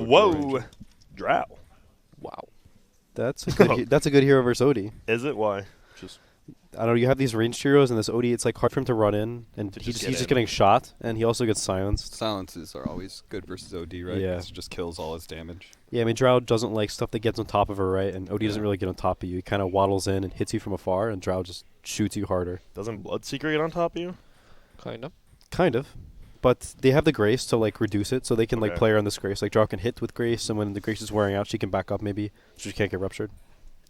Whoa. Drow. Wow. That's a good. That's a good hero versus Odie. Is it? Why? Just I don't know. You have these ranged heroes, and this Odie. It's like hard for him to run in, and To he's just just get in. getting shot, and he also gets silenced. Silences are always good versus OD, right? Yeah. 'Cause it just kills all his damage. Yeah, I mean, Drow doesn't like stuff that gets on top of her, right? And Odie doesn't Yeah. really get on top of you. He kind of waddles in and hits you from afar, and Drow just shoots you harder. doesn't Bloodseeker get on top of you? Kind of. Kind of. But they have the Grace to, like, reduce it, so they can, like, Okay. play her on this Grace. Like, Drow can hit with Grace, and when the Grace is wearing out, she can back up, maybe, so she can't get ruptured.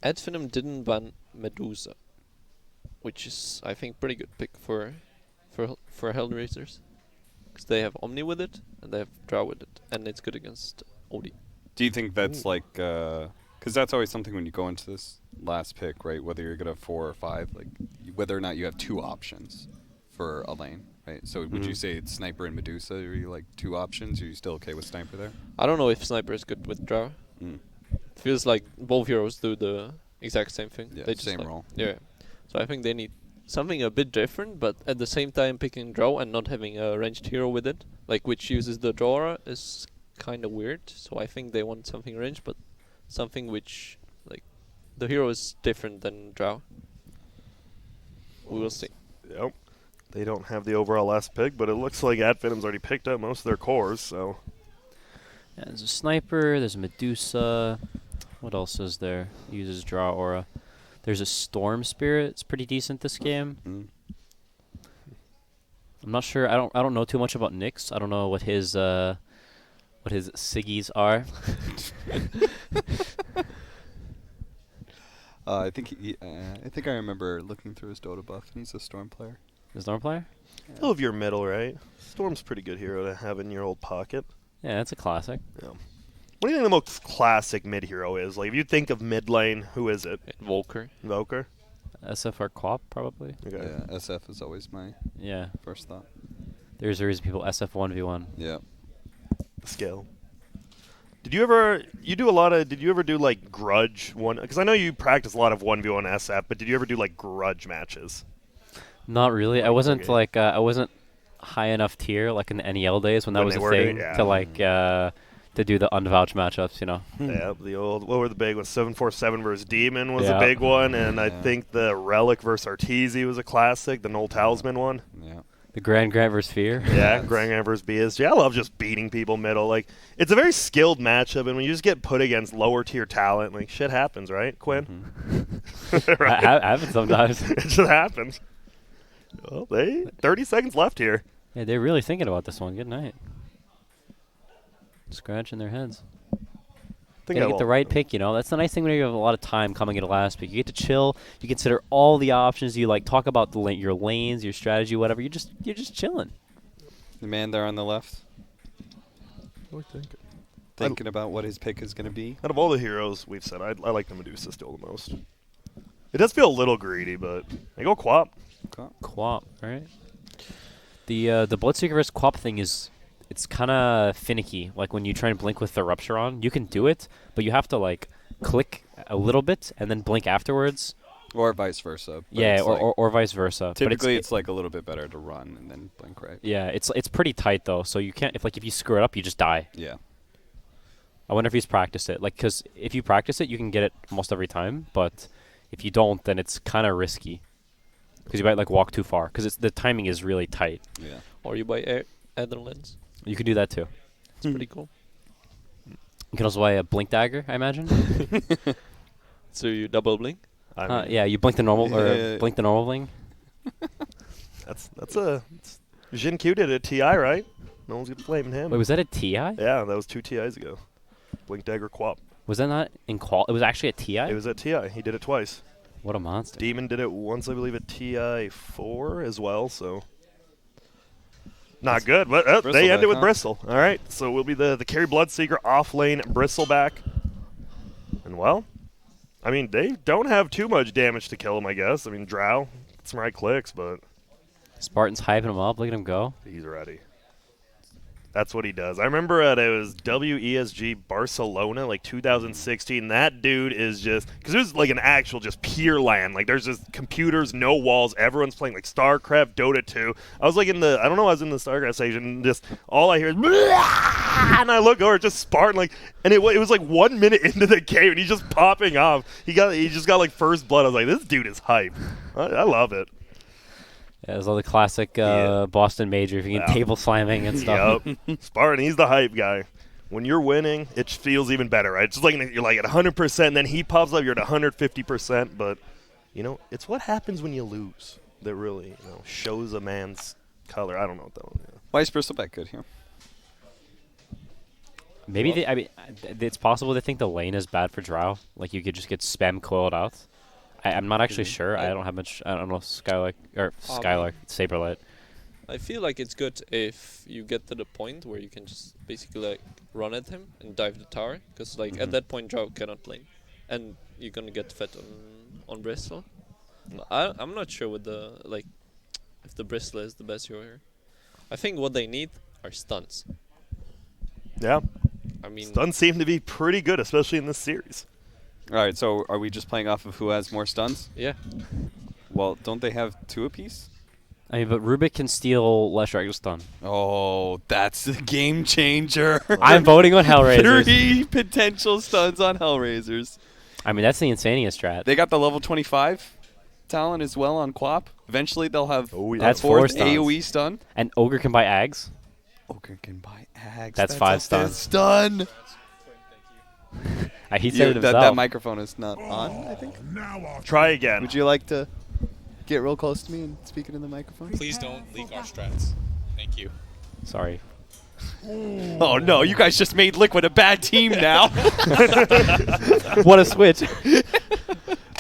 Finem didn't ban Medusa, which is, I think, pretty good pick for HellRaisers. Because they have Omni with it, and they have Drow with it, and it's good against Odie. Do you think that's like, because that's always something when you go into this last pick, right? Whether you're going to 4 or 5, like whether or not you have 2 options for a lane, right? So would you say it's Sniper and Medusa? Are you like 2 options? Are you still okay with Sniper there? I don't know if Sniper is good with Drow. Mm. Feels like both heroes do the exact same thing. Yeah, They just same like, role. Yeah. So I think they need something a bit different, but at the same time picking Drow and not having a ranged hero with it, like which uses the Dora, is kind of weird. So I think they want something ranged, but something which, like, the hero is different than Drow. We will see. Yep. They don't have the overall last pick, but it looks like Finem's already picked up most of their cores, so. Yeah, there's a Sniper, there's a Medusa. What else is there? Uses Draw Aura. There's a Storm Spirit. It's pretty decent this game. Mm. I'm not sure. I don't know too much about Nyx. I don't know what his Siggies are. I think I think I remember looking through his Dota buff, and he's a Storm player. The Storm player? Still of your middle, right? Storm's a pretty good hero to have in your old pocket. Yeah, that's a classic. Yeah. What do you think the most classic mid hero is? Like, if you think of mid lane, who is it? Volker. Invoker? SFR Quap, probably. Okay. Yeah, SF is always my Yeah. first thought. There's a reason people SF1v1. Yeah. Skill. Did you ever do like grudge one? Because I know you practice a lot of 1v1 SF, but did you ever do like grudge matches? Not really. I wasn't okay. like I wasn't high enough tier like in the NEL days when that When was they a were thing yeah. to like to do the unvouched matchups, you know. Yeah, the old, what were the big ones? 747 versus Demon was a Yeah. big one, and I Yeah. think the Relic versus Arteezy was a classic, the Null Talisman one. Yeah. The Grand versus Fear. Yeah, Grand versus BSG. I love just beating people middle. Like, it's a very skilled matchup, and when you just get put against lower tier talent, like, shit happens, right, Quinn? Right? I haven't sometimes. It just happens. Well, 30 seconds left here. Yeah, they're really thinking about this one. Good night. Scratching their heads. Think Gotta I get the will. right pick, you know. That's the nice thing when you have a lot of time coming into last pick. You get to chill. You consider all the options. You like talk about the your lanes, your strategy, whatever. You're just chilling. The man there on the left, What do you think? thinking about what his pick is going to be. Out of all the heroes we've said, I like the Medusa still the most. It does feel a little greedy, but I go Quap. Quap, right? The Bloodseeker vs. Quap thing is, it's kind of finicky. Like when you try and blink with the Rupture on, you can do it, but you have to like click a little bit and then blink afterwards. Or vice versa. But Yeah, it's like or vice versa. typically, but it's like a little bit better to run and then blink, right? yeah, it's pretty tight though. So you can't if you screw it up, you just die. Yeah. I wonder if he's practiced it. Like, because if you practice it, you can get it almost every time. But if you don't, then it's kind of risky. Because you might like walk too far. Because the timing is really tight. Yeah. Or you buy Adderlands. You can do that too. It's pretty cool. You can also buy a blink dagger, I imagine. So you double blink? I mean, Yeah, you blink the normal Yeah. or blink the normal bling. that's Jin Q did it at TI, right? No one's gonna blame him. Wait, was that a TI? Yeah, that was 2 TIs ago. Blink Dagger Quap. Was that not in qual? It was actually a TI. It was at TI. He did it twice. What a monster! Demon did it once, I believe, at TI 4 as well. So not good, but they ended Bristleback, with huh? Bristle. All right, so we'll be the carry Bloodseeker off lane Bristleback, and well, I mean they don't have too much damage to kill him. I guess. I mean Drow, some right clicks, but Spartan's hyping him up. Look at him go. he's ready. That's what he does. I remember it was WESG Barcelona, like 2016. That dude is just, because it was like an actual just pure land. Like there's just computers, no walls. Everyone's playing like StarCraft, Dota 2. I was like I don't know, I was in the StarCraft station, and just all I hear is, "Blah!" and I look over, just Spartan, like, and it was like 1 minute into the game, and he's just popping off. He just got like first blood. I was like, this dude is hype. I love it. Yeah, there's all the classic Boston Major, if you can table slamming and stuff. Yep. Spartan, he's the hype guy. When you're winning, it feels even better, right? It's just like you're like at 100%, and then he pops up, you're at 150%. But it's what happens when you lose that really shows a man's color. I don't know what that one. Yeah. Why is Bristleback good here? Maybe it's possible they think the lane is bad for Drow. Like you could just get spam coiled out. I'm not actually sure. I don't have much. I don't know Skylark Saberlight. I feel like it's good if you get to the point where you can just basically like run at him and dive the tower, because like at that point Drow cannot lane, and you're gonna get fed on Bristle. I'm not sure with the if the Bristle is the best hero here. I think what they need are stuns. Yeah. I mean, stuns seem to be pretty good, especially in this series. All right, so are we just playing off of who has more stuns? yeah. Well, don't they have 2 apiece? I mean, but Rubik can steal less Dragon Stun. Oh, that's the game changer. I'm voting on HellRaisers. 3 potential stuns on HellRaisers. I mean, that's the Insania strat. They got the level 25 talent as well on Quap. Eventually, they'll have That's a 4 4th stuns. AoE stun. And Ogre can buy Ags. Ogre can buy Ags. That's 5 a stuns. Stun. He said it himself. That microphone is not on, I think. Try again. Would you like to get real close to me and speak into the microphone? Please don't leak our strats. Thank you. Sorry. Oh no, you guys just made Liquid a bad team now. What a switch.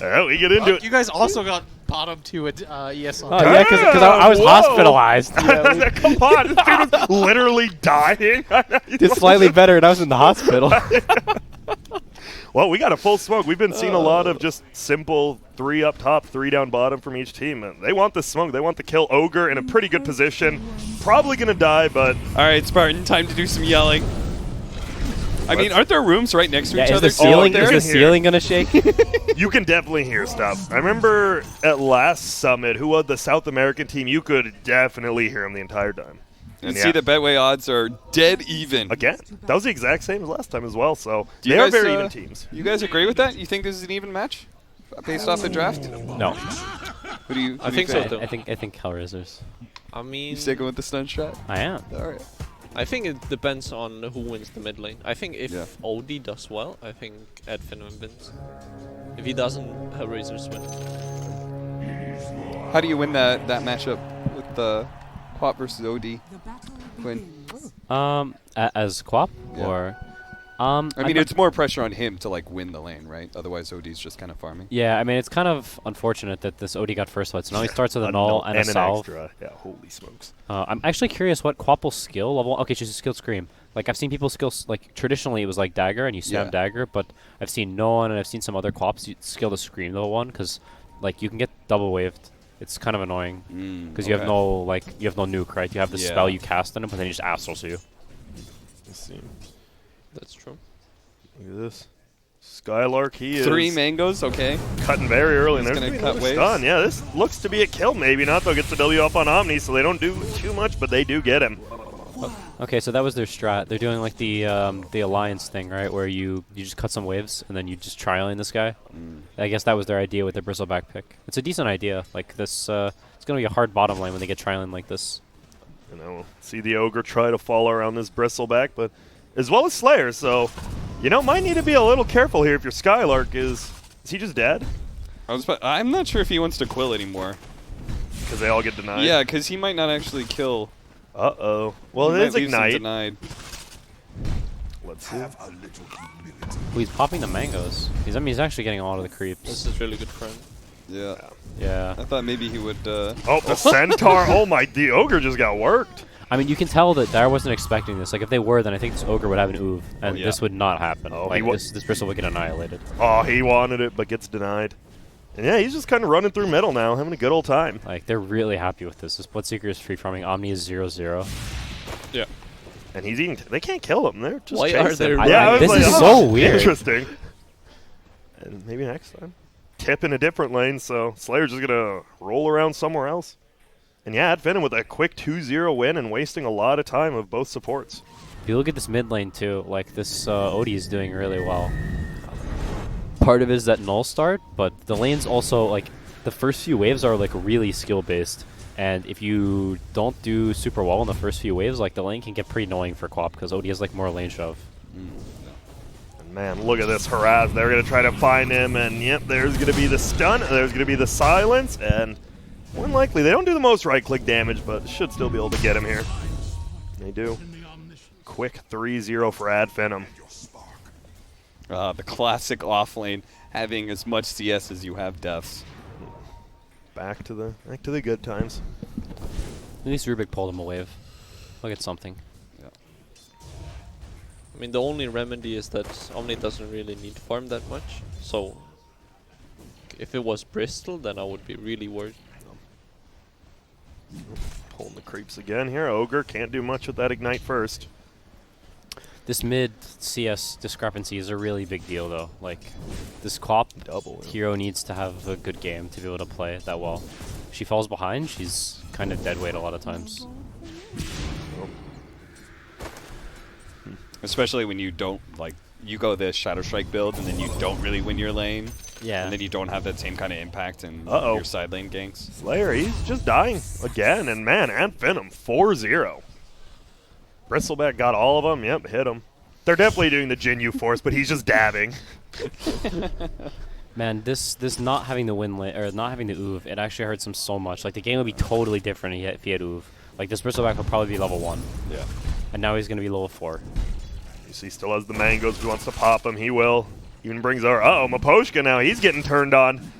Oh, we get into it. You guys also got bottom 2 at ESL. Oh, yeah, because I was Whoa. hospitalized. Come on, this dude was literally dying. Did slightly better, and I was in the hospital. Well, we got a full smoke. We've been seeing a lot of just simple 3 up top, 3 down bottom from each team. And they want the smoke. They want to kill Ogre in a pretty good position. Probably going to die, but... All right, Spartan, time to do some yelling. I mean, aren't there rooms right next to each Is other? the ceiling, they're is the in here. ceiling going to shake? You can definitely hear stuff. I remember at last Summit, who was the South American team, you could definitely hear them the entire time. You And see the Betway odds are dead even. Again, that was the exact same as last time as well, so Do you they are guys, very even teams. You guys agree with that? You think this is an even match based off the draft? No. Who do you? I think so too. I think Hellraisers. I mean, You sticking with the stun strat? I am. All right. I think it depends on who wins the mid lane. I think if Yeah. OD does well, I think Finem wins. If he doesn't, HellRaisers win. How do you win that matchup with the Quap versus OD? Quinn. As Quap Yeah. or I mean, I'm- it's more pressure on him to like win the lane, right? Otherwise, OD's just kind of farming. Yeah, I mean it's kind of unfortunate that this OD got first light. So now he starts with a null and a an salve. extra. Yeah, holy smokes. I'm actually curious what Quap will skill level. Okay, she's skilled Scream. Like I've seen people skill like traditionally it was like Dagger and you spam Yeah. Dagger, but I've seen no one and I've seen some other Quaps skill the Scream level 1 because like you can get double waved. It's kind of annoying because you have no nuke, right? You have the Yeah. spell you cast on him, but then he just astrals you. Let's see. That's true. Look at this. Skylark, he 3 is mangoes, okay. cutting very early. And He's there's gonna gonna be cut another waves. stun. Yeah, this looks to be a kill. Maybe not, though. Gets the W up on Omni, so they don't do too much, but they do get him. Okay, so that was their strat. They're doing like the alliance thing, right? Where you just cut some waves and then you just tri-lane this guy. I guess that was their idea with their Bristleback pick. It's a decent idea. Like this, it's gonna be a hard bottom lane when they get tri-lane like this. See the Ogre try to follow around this Bristleback, but as well as Slayer, so might need to be a little careful here if your Skylark is he just dead? I'm not sure if he wants to quill anymore. Because they all get denied. Yeah, because he might not actually kill. Uh-oh. Well, He it might is leave some Ignite. denied. Let's see. Oh, he's popping the mangoes. He's actually getting a lot of the creeps. This is really good for him. Yeah. Yeah. I thought maybe he would. Oh, the Centaur. Oh, my. The Ogre just got worked. I mean, you can tell that Dire wasn't expecting this. Like, if they were, then I think this Ogre would have an Oov, and yeah. this would not happen. Oh, like, he wa- this Bristle would get annihilated. Oh, he wanted it, but gets denied. And yeah, he's just kind of running through middle now, having a good old time. Like, they're really happy with this. This Bloodseeker is free farming. Omni is 0-0. Yeah. And he's eating. They can't kill him. They're just Why are chasing. they Yeah, I was this like, is oh, so weird. Interesting. And maybe next time. Tip in a different lane, so Slayer's just going to roll around somewhere else. And yeah, Finem with a quick 2-0 win and wasting a lot of time of both supports. you look at this mid lane too, like this Odie is doing really well. Part of it is that null start, but the lane's also like the first few waves are like really skill based, and if you don't do super well in the first few waves, like the lane can get pretty annoying for Quap because Odie has like more lane shove. And man, look at this harass. They're gonna try to find him, and yep, there's gonna be the stun, and there's gonna be the silence, and more than likely they don't do the most right-click damage, but should still be able to get him here. They do. Quick 3-0 for Finem. The classic off lane, having as much CS as you have deaths. Back to the good times. At least Rubik pulled him a wave. Look at something. I mean, the only remedy is that Omni doesn't really need farm that much. So, if it was Bristol, then I would be really worried. Pulling the creeps again here. Ogre can't do much with that ignite first. This mid CS discrepancy is a really big deal though. Like, this Quap Double. hero needs to have a good game to be able to play it that well. If she falls behind, she's kind of dead weight a lot of times. Especially when you don't, like, you go this Shadow Strike build and then you don't really win your lane. Yeah. And then you don't have that same kind of impact in Uh-oh. your side lane ganks. Slayer, he's just dying again, and man, Finem 4-0. Bristleback got all of them. Yep, hit them. They're definitely doing the Jinyu Force, but he's just dabbing. Man, this not having the win lane or not having the Uv, it actually hurts him so much. Like the game would be totally different if he had Uv. Like this Bristleback would probably be level 1. Yeah. And now he's gonna be level 4. You see, still has the mangoes. If he wants to pop him, he will. Even brings our Maposhka now. He's getting turned on.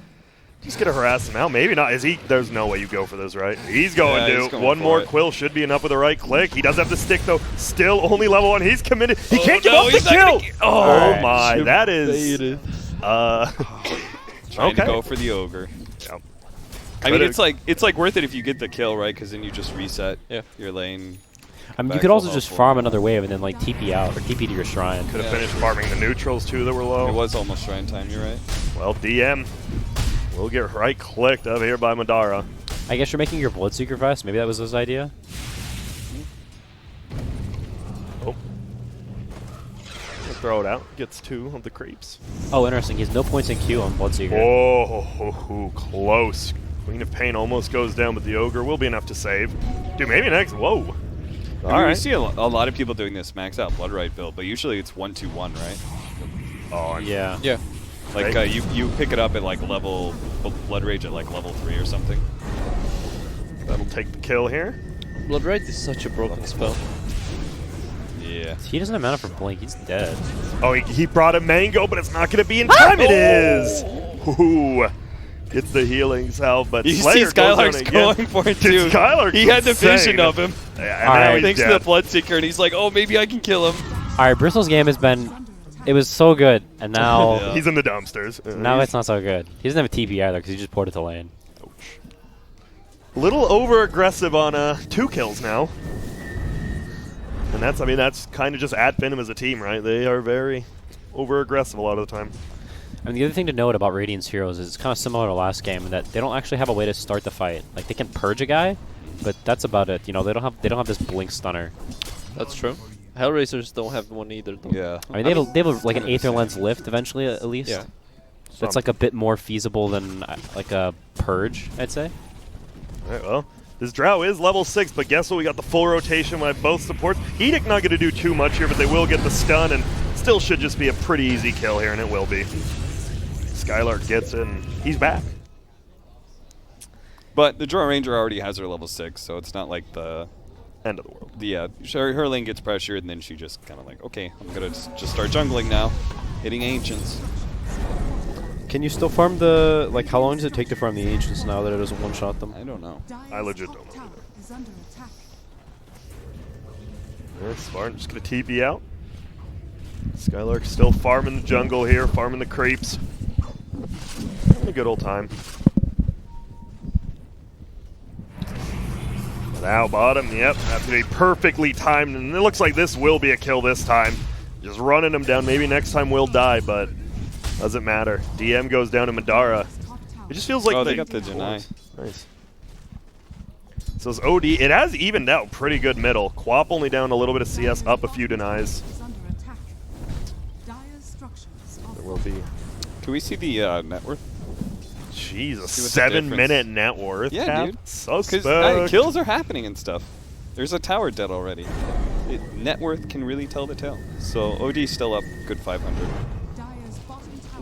Just gonna harass him out. Maybe not. Is he? There's no way you go for this, right? He's going Yeah, to. he's going One for more it. quill should be enough with the right click. He does have the stick though. Still only level 1. He's committed. He can't give no, up the he's not kill. gonna Oh Alright. my, that is. Trying to Okay. go for the ogre. Yep. I mean, Could've- it's like worth it if you get the kill, right? Because then you just reset Yeah. your lane. I mean, you Back could also full just health. farm another wave and then like TP out or TP to your shrine. Could have Yeah. finished farming the neutrals too that were low. It was almost shrine time, you're right. Well, DM will get right clicked up here by Madara. I guess you're making your Bloodseeker vest. Maybe that was his idea. Oh. Throw it out. Gets 2 of the creeps. Oh, interesting. He has no points in Q on Bloodseeker. Oh, close. Queen of Pain almost goes down, but the Ogre will be enough to save. Dude, maybe next. Whoa. I All mean, we right. see a lot of people doing this max out Bloodright build, but usually it's 1-2-1, right? Oh, Yeah. Yeah. Like Right. you pick it up at like level Blood Rage at like level 3 or something. That'll take the kill here. Bloodright is such a broken spell. Yeah. He doesn't have mana for Blink. He's dead. Oh, he brought a mango, but it's not going to be in time. It is. Ooh. Gets the healing salve, but You see Slayer goes down Skylark's again. going for it too. Skylark's He had the insane. vision of him. Yeah, and All now right. he's Thanks dead. to the Bloodseeker, and he's like, oh, maybe I can kill him. All right, Bristol's game has been. It was so good, and now Yeah. He's in the dumpsters. now He's it's not so good. He doesn't have a TP either because he just ported to lane. a little over-aggressive on 2 kills now. And that's kind of just Finem as a team, right? They are very over-aggressive a lot of the time. I mean, the other thing to note about Radiant's heroes is it's kind of similar to last game in that they don't actually have a way to start the fight. Like they can purge a guy, but that's about it. You know, they don't have this blink stunner. That's true. HellRaisers don't have one either, though. Yeah. I mean, they have like an Aether Lens lift eventually at least. Yeah. That's like a bit more feasible than like a purge, I'd say. All right, well, this Drow is level 6, but guess what? We got the full rotation by both supports. Edict not going to do too much here, but they will get the stun, and still should just be a pretty easy kill here, and it will be. Skylark gets it, and he's back. But the Draw Ranger already has her level 6, so it's not like the... End of the world. Yeah, her lane gets pressured, and then she just kind of like, okay, I'm going to just start jungling now, hitting Ancients. Can you still farm the... Like, how long does it take to farm the Ancients now that it doesn't one-shot them? I don't know. I legit don't know. That's smart. Just going to TP out. Skylark still farming the jungle here, farming the creeps. Having a good old time. Now bottom, yep, that's going to be perfectly timed, and it looks like this will be a kill this time. Just running him down. Maybe next time we'll die, but doesn't matter. DM goes down to Madara. It just feels like Oh, they got the deny. Nice. So this OD, it has evened out pretty good middle. Quap only down a little bit of CS, up a few denies. There will be. Can we see the net worth? Jeez, a See what the 7-minute net worth. Yeah, cap? dude. Suspect. Because kills are happening and stuff. There's a tower dead already. Net worth can really tell the tale. So OD's still up good 500.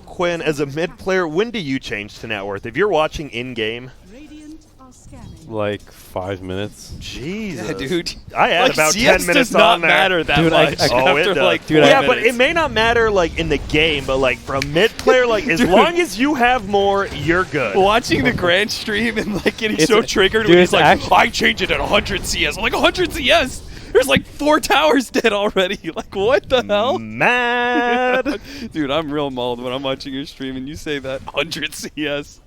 Quinn, as a mid player, when do you change to net worth? If you're watching in-game, Like 5 minutes. Jesus. Yeah, dude. I had Like, about CS 10 minutes does not on there. matter that Dude, much. Oh, it after does. like Dude, 12 yeah, but minutes. it may not matter like in the game, but like for a mid player, like as long as you have more, you're good. Watching the grand stream and like getting It's so a- triggered dude, when he's it's like, actually- I change it at 100 CS. I'm like, 100 CS? There's like 4 towers dead already. Like, what the hell? Mad. Dude, I'm real mauled when I'm watching your stream and you say that 100 CS.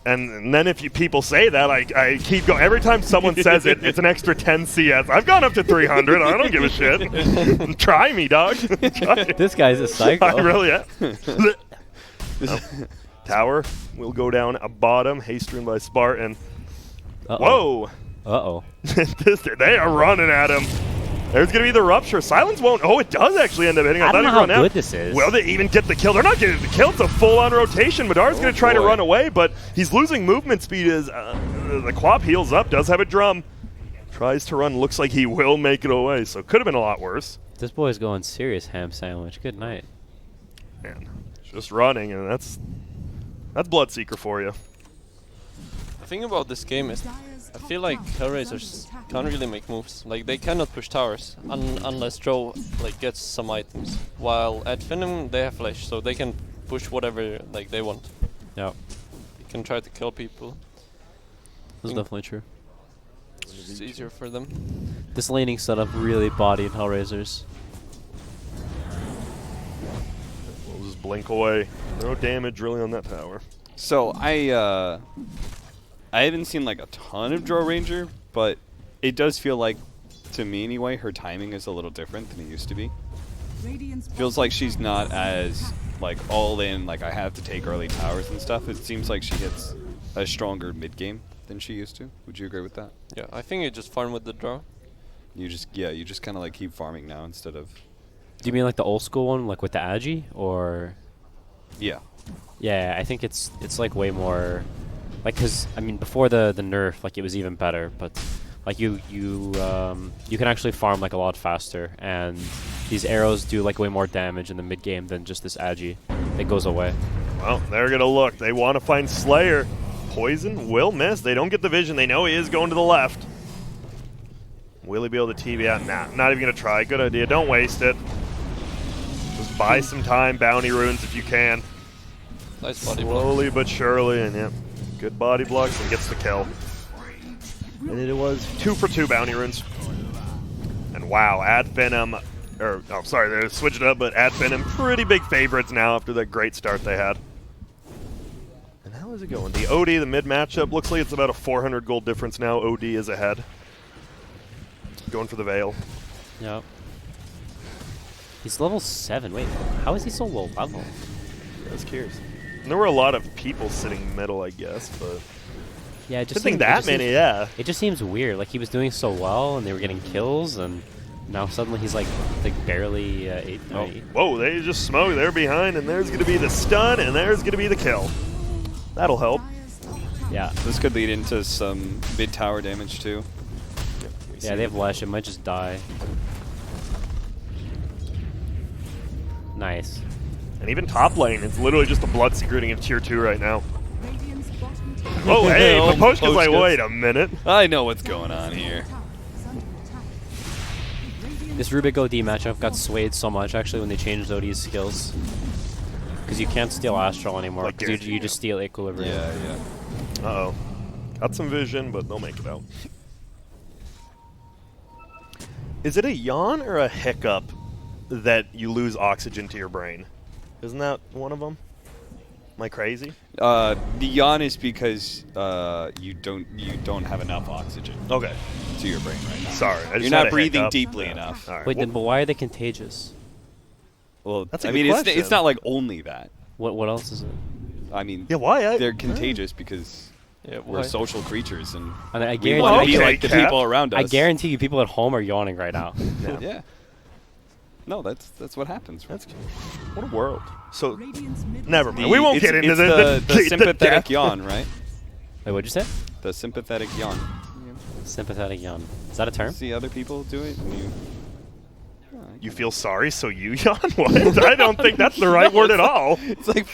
And then if people say that, I keep going. Every time someone says it, it's an extra 10 CS. I've gone up to 300. I don't give a shit. Try me, dog. This guy's a psycho. I really am. Oh. Tower will go down a bottom. Hastron by Spartan. Uh-oh. Whoa. Uh-oh. They are running at him. There's going to be the rupture. Silence won't. Oh, it does actually end up hitting. I don't know thought how he'd run good out. this is. Will they even get the kill? They're not getting the kill. It's a full-on rotation. Madar's going to try to boy. run away, but he's losing movement speed as the Quap heals up, does have a drum. Tries to run. Looks like he will make it away, so could have been a lot worse. This boy's going serious ham sandwich. Good night. Man, just running, and that's Bloodseeker for you. The thing about this game is, I feel like HellRaisers can't really make moves. Like they cannot push towers unless Joe like gets some items. While at Finem they have flash, so they can push whatever like they want. Yeah, They can try to kill people. That's definitely true. It's easier for them. This laning setup really bodied HellRaisers. We'll just blink away. No damage really on that tower. So I haven't seen like a ton of Draw Ranger, but it does feel like, to me anyway, her timing is a little different than it used to be. Feels like she's not as like all in, like I have to take early towers and stuff. It seems like she hits a stronger mid game than she used to. Would you agree with that? Yeah, I think you just farm with the draw. You just kind of like keep farming now instead of do you mean like the old school one, like with the Agi, or? yeah. Yeah, I think it's like way more, like, cause I mean before the nerf, like it was even better, but like you can actually farm like a lot faster, and these arrows do like way more damage in the mid game than just this Agi. It goes away. Well, they're gonna look. They want to find Slayer. Poison will miss. They don't get the vision. They know he is going to the left. Will he be able to TV out? Nah, not even gonna try. Good idea. Don't waste it. Just buy some time. Bounty runes if you can. Nice body block. Slowly but surely, and yeah, good body blocks and gets the kill. And it was 2 for 2 bounty runes. And wow, Ad Finem, or oh sorry, they switched it up, but Ad Finem pretty big favorites now after that great start they had. And how is it going? The OD, the mid matchup, looks like it's about a 400 gold difference now. OD is ahead. Going for the Veil. Yeah. He's level 7. Wait, how is he so low level? I was curious. And there were a lot of people sitting middle, I guess, but Yeah, it I just think seems- it that just many, seems- yeah. It just seems weird. Like he was doing so well, and they were getting kills, and now suddenly he's like barely 8. Oh, whoa, they just smoked. They're behind, and there's going to be the stun, and there's going to be the kill. That'll help. Yeah, This could lead into some mid tower damage too. yeah, they have Lash. It might just die. Nice. And even top lane, it's literally just a Bloodseeker hitting of tier 2 right now. Oh, hey, Oh, Paposhka's like, Paposhka's. wait a minute. I know what's going on here. This Rubik OD matchup got swayed so much actually when they changed OD's skills. Because you can't steal Astral anymore, Like because Garrett, you just steal Equilibrium. Yeah. Uh-oh. Got some vision, but they'll make it out. Is it a yawn or a hiccup that you lose oxygen to your brain? Isn't that one of them? Am I crazy? The yawn is because you don't have enough oxygen Okay. to your brain right now. Sorry. I just You're had not a breathing hiccup. deeply enough. All right. Wait, Well, then, but why are they contagious? Well, That's a I good mean, question. it's not like only that. What else is it? I mean, yeah, why? they're contagious because Yeah, We're social creatures, and And I we guarantee, want to be okay, like the Cap. people around us. I guarantee you, people at home are yawning right now. Yeah. No, that's what happens. Right? That's what a world. So never mind. We won't It's- get into it's the sympathetic death. yawn, right? Wait, what'd you say? The sympathetic yawn. Sympathetic yawn. Is that a term? See other people do it, and you. You feel sorry, so you yawn? What? I don't think that's the right word at all. It's like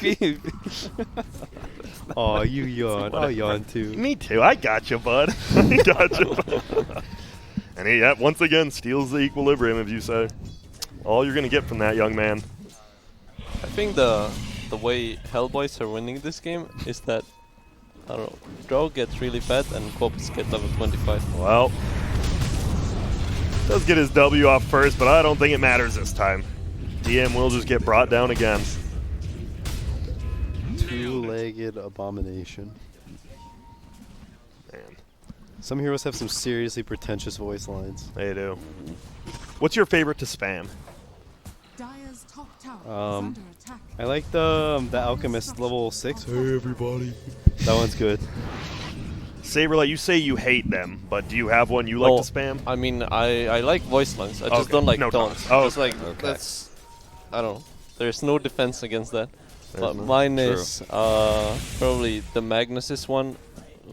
Oh, you yawn. I'll yawn too. Me too. I got you, bud. I got you. Bud. And he, once again, steals the equilibrium, as you say. All you're going to get from that young man. I think the way Hellboys are winning this game is that, I don't know, Drow gets really fat and Quops get level 25. Well, does get his W off first, but I don't think it matters this time. DM will just get brought down again. Two-legged abomination. Man, Some heroes have some seriously pretentious voice lines. they do. What's your favorite to spam? Dire's top tower is Um, under attack. I like the Alchemist level 6. Hey, everybody. That one's good. Saberlight, you say you hate them, but do you have one you like Well, to spam? I mean, I like voice lines. I just Okay. don't like No taunts. taunts. Oh, It's like, okay. that's, I don't know. There's no defense against that. But no- mine True. is probably the Magnus's one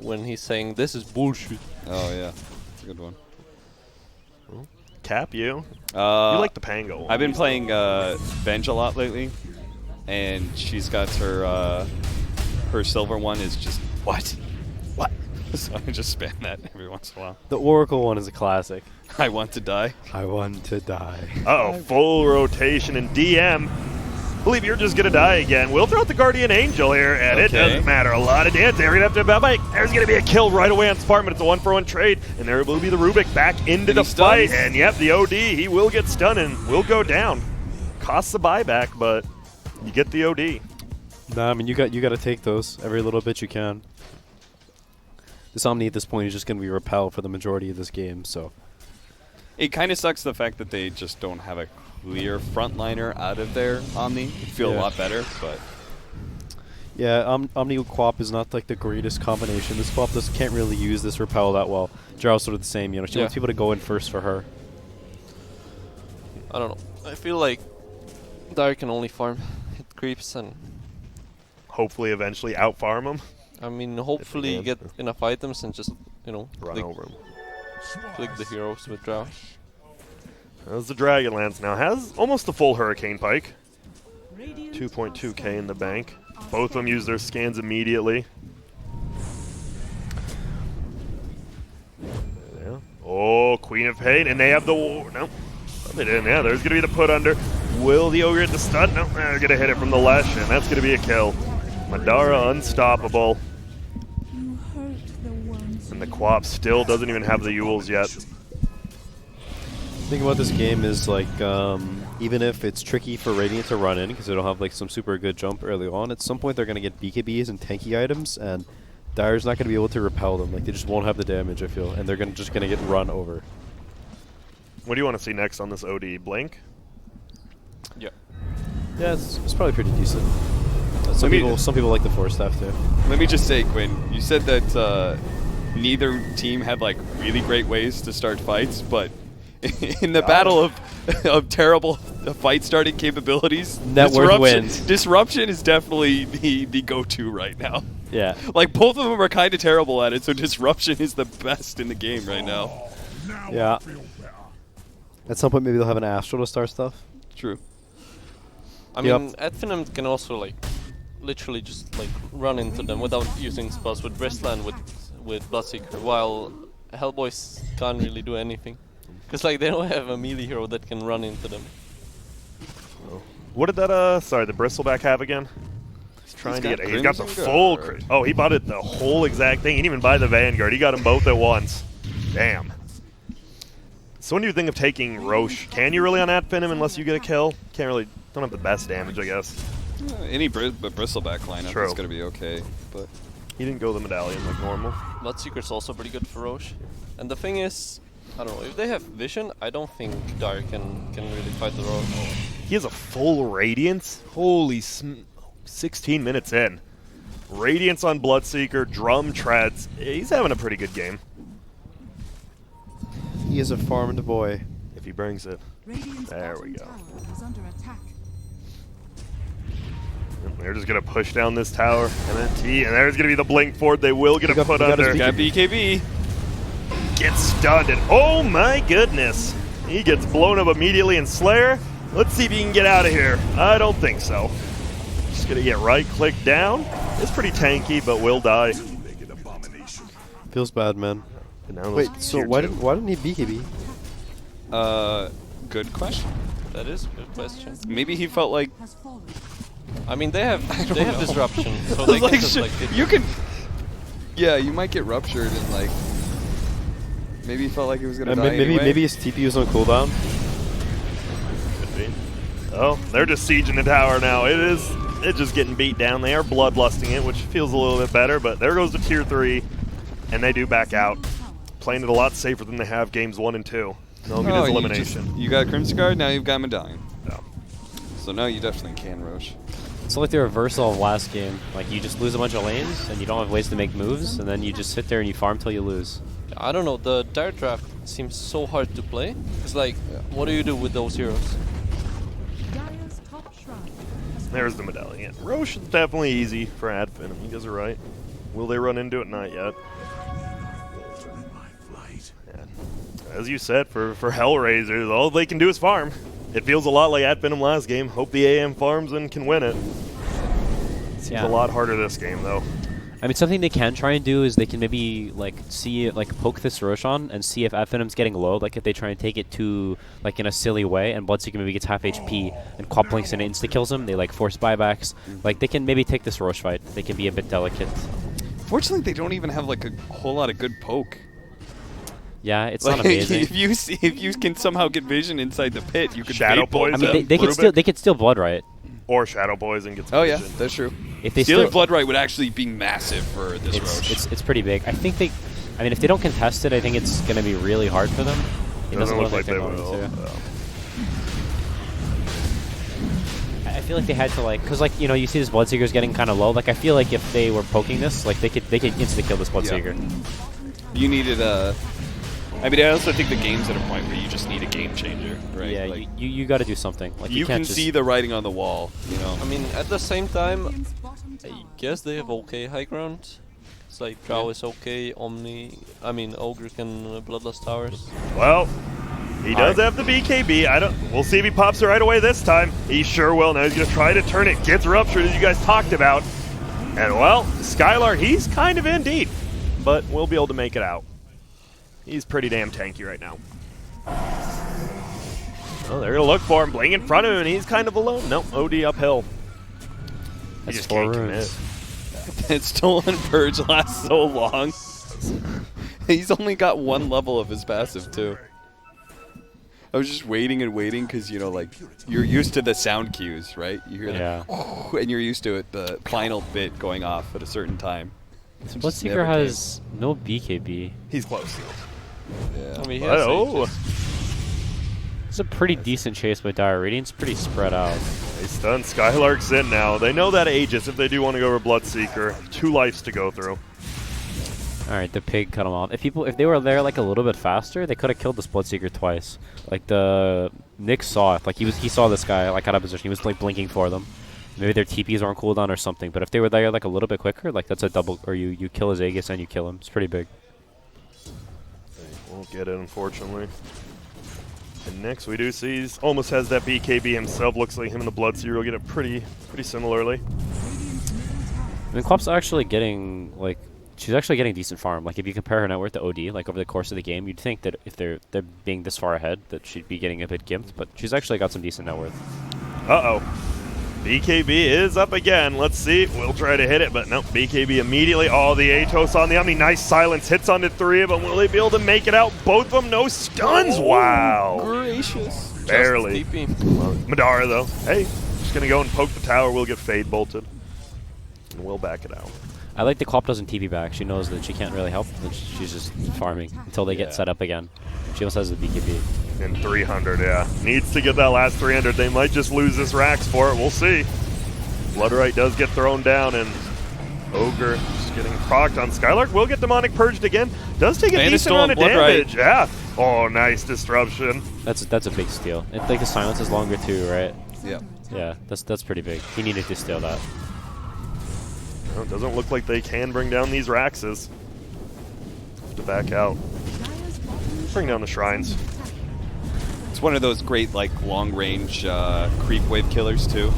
when he's saying, this is bullshit. Oh yeah, that's a good one. Cap, you? You You like the Pango one. I've been playing Venge a lot lately, and she's got her silver one is just what? So I just spam that every once in a while. The Oracle one is a classic. I want to die. I want to die. Uh-oh, full rotation and DM. Believe you're just going to die again. We'll throw out the Guardian Angel here, and it Okay. doesn't matter. A lot of dance. They're going to have to about Mike. There's going to be a kill right away on Spartan, but it's a 1-for-1 trade, and there will be the Rubik back into And the he stuns. fight. And yep, the OD, he will get stunned and will go down. Costs the buyback, but you get the OD. Nah, I mean you got to take those every little bit you can. This Omni at this point is just going to be repelled for the majority of this game, so It kind of sucks the fact that they just don't have a clear frontliner out of their Omni. It'd feel a Yeah. lot better, but yeah, Omni with Quap is not like the greatest combination. This Quap just can't really use this repel that well. Jarl's sort of the same, you know. She Yeah. wants people to go in first for her. I don't know. I feel like Dire can only farm hit creeps and Hopefully, eventually out-farm him. I mean, hopefully can. get enough items and just, you know, Run over him. click the heroes with Drow. As the Dragonlance now has almost the full Hurricane Pike. 2.2k in the bank. Both of them use their scans immediately. Yeah. Oh, Queen of Pain, and they have the war. No, they didn't. Yeah, there's gonna be the put under. Will the ogre get the stun? No, they're gonna hit it from the Lesh, and that's gonna be a kill. Madara unstoppable, You hurt the ones and the Quap still doesn't even have the Yules yet. The thing about this game is like even if it's tricky for Radiant to run in because they don't have like some super good jump early on, at some point they're going to get BKBs and tanky items, and Dire's not going to be able to repel them. Like they just won't have the damage, I feel, and they're just going to get run over. What do you want to see next on this OD? Blink? Yeah. Yeah, it's probably pretty decent. Let me- Some people like the Force Staff too. let me just say, Quinn, you said that neither team had like really great ways to start fights, but in the battle of terrible fight starting capabilities, Network wins. Disruption is definitely the go-to right now. Yeah. Like both of them are kind of terrible at it, so disruption is the best in the game right now. Yeah. At some point, maybe they'll have an Astral to start stuff. True. I Yep. mean, Finem can also like literally just like run into them without using spells with Bristland with Bloodseeker, while Hellboys can't really do anything. Because like they don't have a melee hero that can run into them. What did that, sorry, the Bristleback have again? He's trying to got get, he's got the Crimson full, Guard. oh, he bought it the whole exact thing. He didn't even buy the Vanguard. He got them both at once. Damn. So when do you think of taking Roche? Can you really on Finem unless you get a kill? Can't really, don't have the best damage, I guess. Any bristleback lineup True. is going to be okay, but He didn't go the medallion like normal. Bloodseeker's also pretty good for Roche. And the thing is, I don't know, if they have vision, I don't think Dire can really fight the Roche. He has a full Radiance? Holy 16 minutes in. Radiance on Bloodseeker, Drum treads. He's having a pretty good game. He is a farmed boy. If he brings it. Radiant's There bottom we go. tower is under attack. They're just going to push down this tower. And then T. And there's going to be the blink forward. They will get a foot he got his under. Got BKB. Gets stunned. And oh my goodness. He gets blown up immediately in Slayer. Let's see if he can get out of here. I don't think so. Just going to get right click down. It's pretty tanky, but will die. Feels bad, man. And now Wait, those so tier why two. didn't he BKB? Good question. That is a good question. Maybe he felt like Has fallen. I mean, they have know. disruption, so they can like, just like you can. Yeah, you might get ruptured and like. Maybe he felt like he was gonna die anyway. Maybe his TP was on cooldown. Could be. Oh, they're just sieging the tower now. It's just getting beat down. They are bloodlusting it, which feels a little bit better, but there goes the tier 3, and they do back out. Playing it a lot safer than they have games 1 and 2. They'll get his elimination. You got Crimson Guard, now you've got Medallion. Yeah. So now you definitely can Roche. It's like the reversal of last game. Like, you just lose a bunch of lanes, and you don't have ways to make moves, and then you just sit there and you farm till you lose. I don't know. The dire draft seems so hard to play. It's like, what do you do with those heroes? Dire's top shrine has There's the medallion. Roche is definitely easy for Ad Finem. You guys are right. Will they run into it? Not yet. And as you said, for HellRaisers, all they can do is farm. It feels a lot like Ad Finem last game. Hope the AM farms and can win it. Seems Yeah. a lot harder this game, though. I mean, something they can try and do is they can maybe like see like poke this Roshan and see if Finim's getting low. Like if they try and take it to like in a silly way, and Bloodseeker maybe gets half HP and Quap blinks and insta kills him. They like force buybacks. Like they can maybe take this Roche fight. They can be a bit delicate. Fortunately, they don't even have like a whole lot of good poke. Yeah, it's Like, not amazing. if you can somehow get vision inside the pit, you could Shadow fate bolt I Poison. mean, they could Rubik. steal Blood Riot. Or Shadow Poison gets Oh yeah, vision. that's true. If they Stealing still, Blood Right would actually be massive for this Roche. it's pretty big. I think they. I mean, if they don't contest it, I think it's going to be really hard for them. It doesn't look like they're going to. I feel like they had to like, cause like you know you see this Bloodseeker's getting kind of low. Like I feel like if they were poking this, like they could insta kill this Bloodseeker. You needed a. I mean, I also think the game's at a point where you just need a game changer, right? Yeah, like, you got to do something. Like you can't can just, see the writing on the wall, you know. I mean, at the same time, Radiant's bottom I tower. guess they have okay high ground. It's like Drow is okay, Ogre can Bloodlust Towers. Well, he does have the BKB. We'll see if he pops it right away this time. He sure will. Now he's going to try to turn it. Gets ruptured, as you guys talked about. And, well, Skylar, he's kind of in deep. But we'll be able to make it out. He's pretty damn tanky right now. Oh, they're going to look for him. Bling in front of him, and he's kind of alone. Nope, OD uphill. He That's just 4 can't runes. commit. That Stolen Purge lasts so long. He's only got 1 level of his passive, too. I was just waiting and waiting because, you know, like, you're used to the sound cues, right? You hear Yeah. that, and you're used to it, the final bit going off at a certain time. Just Bloodseeker never has no BKB. He's close. came. Yeah. I mean, he But, has oh, Aegis. It's a pretty decent chase by Dire. Radiant's pretty spread out. they stun Skylark's in now. They know that Aegis, if they do want to go over Bloodseeker, 2 lives to go through. All right, the pig cut him off. If they were there like a little bit faster, they could have killed this Bloodseeker twice. Like Nick saw it. Like he saw this guy like out of position. He was like blinking for them. Maybe their TPs were on cooldown or something. But if they were there like a little bit quicker, like that's a double. Or you kill his Aegis and you kill him. It's pretty big. Won't get it, unfortunately. And next we do see he's almost has that BKB himself. Looks like him and the Bloodseeker will get it pretty similarly. I mean, Quap's actually getting like she's actually getting decent farm. Like if you compare her net worth to OD, like over the course of the game, you'd think that if they're being this far ahead, that she'd be getting a bit gimped. But she's actually got some decent net worth. Uh-oh. BKB is up again. Let's see. We'll try to hit it, but nope. BKB immediately. Oh, the Atos on the Omni. Nice silence. Hits onto 3 of them. Will they be able to make it out? Both of them. No stuns. Wow. Gracious. Barely. TP. Madara, though. Hey, just going to go and poke the tower. We'll get fade bolted. And we'll back it out. I like the Quap doesn't TP back. She knows that she can't really help. And she's just farming until they get set up again. She also has the BKB. And 300, yeah. Needs to get that last 300. They might just lose this Rax for it. We'll see. Bloodright does get thrown down, and Ogre just getting procced on Skylark. Will get Demonic Purged again. Does take a And it's decent still on amount of Blood Right. damage. Yeah. Oh, nice disruption. That's a big steal. I think the silence is longer too, right? Yeah. Yeah, that's pretty big. He needed to steal that. Well, it doesn't look like they can bring down these Raxes. Have to back out. Dire's bottom Bring down the tower is shrines. under attack. It's one of those great like long range creep wave killers too.